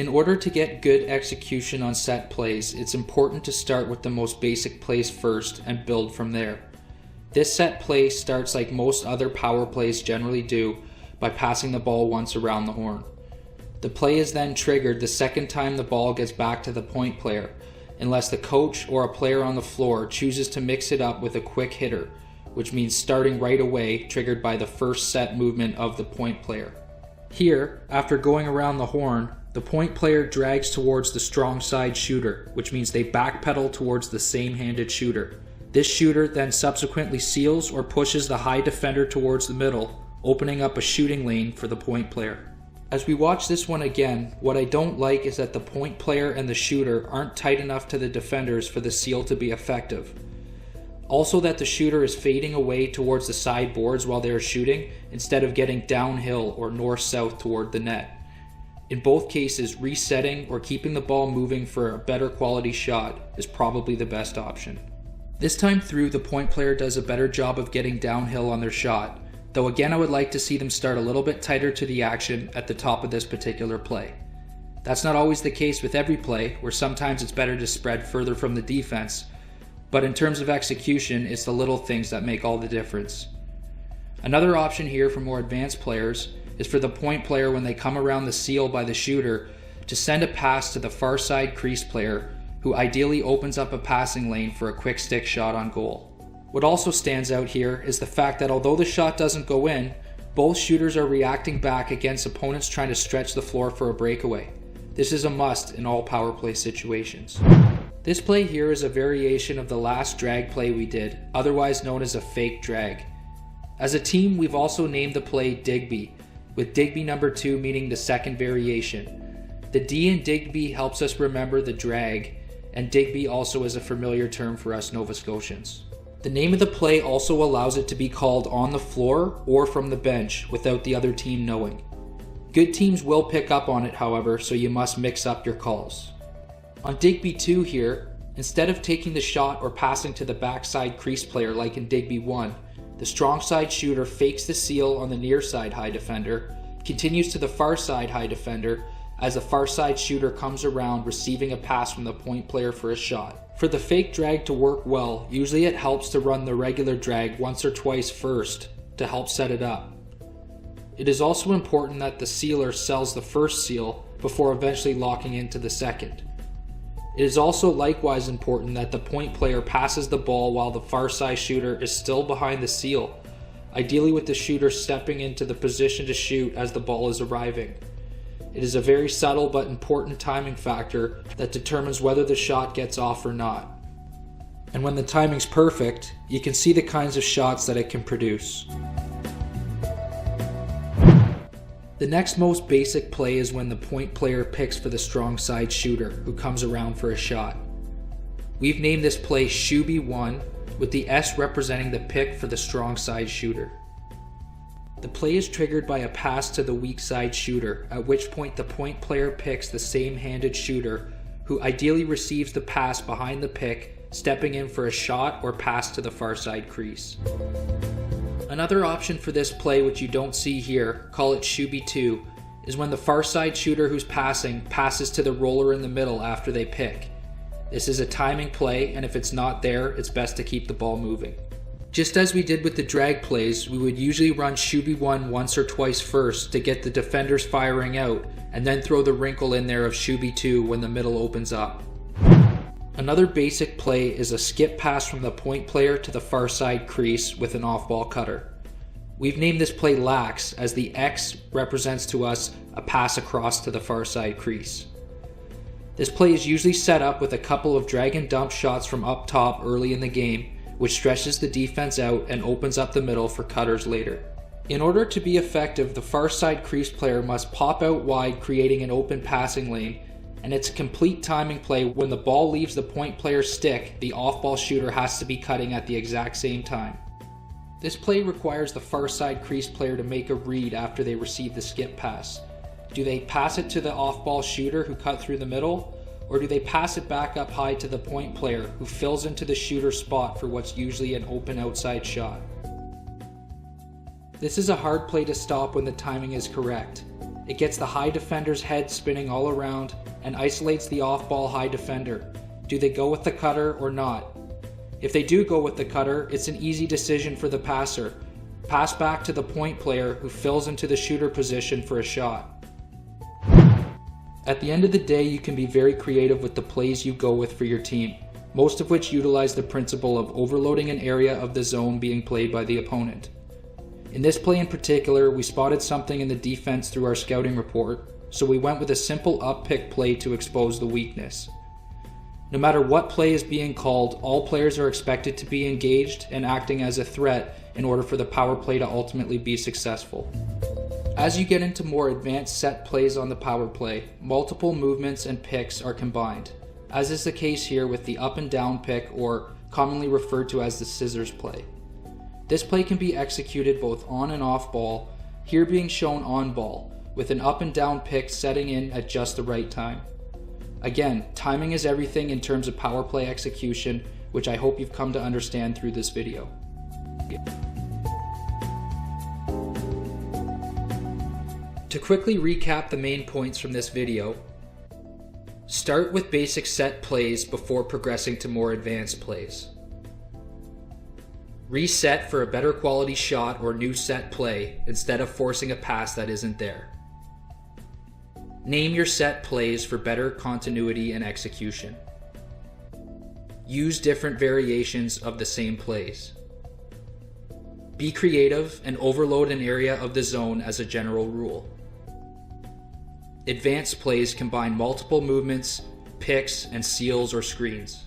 In order to get good execution on set plays, it's important to start with the most basic plays first and build from there. This set play starts like most other power plays generally do, by passing the ball once around the horn. The play is then triggered the second time the ball gets back to the point player, unless the coach or a player on the floor chooses to mix it up with a quick hitter, which means starting right away, triggered by the first set movement of the point player. Here, after going around the horn, the point player drags towards the strong side shooter, which means they backpedal towards the same-handed shooter. This shooter then subsequently seals or pushes the high defender towards the middle, opening up a shooting lane for the point player. As we watch this one again, what I don't like is that the point player and the shooter aren't tight enough to the defenders for the seal to be effective. Also that the shooter is fading away towards the side boards while they are shooting, instead of getting downhill or north-south toward the net. In both cases, resetting or keeping the ball moving for a better quality shot is probably the best option. This time through, the point player does a better job of getting downhill on their shot, though again I would like to see them start a little bit tighter to the action at the top of this particular play. That's not always the case with every play, where sometimes it's better to spread further from the defense, but in terms of execution, it's the little things that make all the difference. Another option here for more advanced players is for the point player, when they come around the seal by the shooter, to send a pass to the far side crease player, who ideally opens up a passing lane for a quick stick shot on goal. What also stands out here is the fact that although the shot doesn't go in, both shooters are reacting back against opponents trying to stretch the floor for a breakaway. This is a must in all power play situations. This play here is a variation of the last drag play we did, otherwise known as a fake drag. As a team, we've also named the play Digby, with Digby number 2 meaning the second variation. The D in Digby helps us remember the drag, and Digby also is a familiar term for us Nova Scotians. The name of the play also allows it to be called on the floor or from the bench without the other team knowing. Good teams will pick up on it, however, so you must mix up your calls. On Digby 2 here, instead of taking the shot or passing to the backside crease player like in Digby 1, the strong side shooter fakes the seal on the near side high defender, continues to the far side high defender as the far side shooter comes around receiving a pass from the point player for a shot. For the fake drag to work well, usually it helps to run the regular drag once or twice first to help set it up. It is also important that the sealer sells the first seal before eventually locking into the second. It is also likewise important that the point player passes the ball while the far side shooter is still behind the seal, ideally with the shooter stepping into the position to shoot as the ball is arriving. It is a very subtle but important timing factor that determines whether the shot gets off or not. And when the timing's perfect, you can see the kinds of shots that it can produce. The next most basic play is when the point player picks for the strong side shooter who comes around for a shot. We've named this play Shooby 1, with the S representing the pick for the strong side shooter. The play is triggered by a pass to the weak side shooter, at which point the point player picks the same-handed shooter, who ideally receives the pass behind the pick, stepping in for a shot or pass to the far side crease. Another option for this play, which you don't see here, call it Shooby 2, is when the far side shooter who's passing passes to the roller in the middle after they pick. This is a timing play, and if it's not there, it's best to keep the ball moving. Just as we did with the drag plays, we would usually run Shooby 1 once or twice first to get the defenders firing out, and then throw the wrinkle in there of Shooby 2 when the middle opens up. Another basic play is a skip pass from the point player to the far side crease with an off-ball cutter. We've named this play Lax, as the X represents to us a pass across to the far side crease. This play is usually set up with a couple of drag and dump shots from up top early in the game, which stretches the defense out and opens up the middle for cutters later. In order to be effective, the far side crease player must pop out wide, creating an open passing lane, and it's a complete timing play. When the ball leaves the point player's stick, the off-ball shooter has to be cutting at the exact same time. This play requires the far side crease player to make a read after they receive the skip pass. Do they pass it to the off-ball shooter who cut through the middle, or do they pass it back up high to the point player who fills into the shooter's spot for what's usually an open outside shot? This is a hard play to stop when the timing is correct. It gets the high defender's head spinning all around and isolates the off-ball high defender. Do they go with the cutter or not? If they do go with the cutter, it's an easy decision for the passer. Pass back to the point player who fills into the shooter position for a shot. At the end of the day, you can be very creative with the plays you go with for your team, most of which utilize the principle of overloading an area of the zone being played by the opponent. In this play in particular, we spotted something in the defense through our scouting report, so we went with a simple up-pick play to expose the weakness. No matter what play is being called, all players are expected to be engaged and acting as a threat in order for the power play to ultimately be successful. As you get into more advanced set plays on the power play, multiple movements and picks are combined, as is the case here with the up and down pick, or commonly referred to as the scissors play. This play can be executed both on and off ball, here being shown on ball, with an up and down pick setting in at just the right time. Again, timing is everything in terms of power play execution, which I hope you've come to understand through this video. To quickly recap the main points from this video, start with basic set plays before progressing to more advanced plays. Reset for a better quality shot or new set play instead of forcing a pass that isn't there. Name your set plays for better continuity and execution. Use different variations of the same plays. Be creative and overload an area of the zone as a general rule. Advanced plays combine multiple movements, picks, and seals or screens.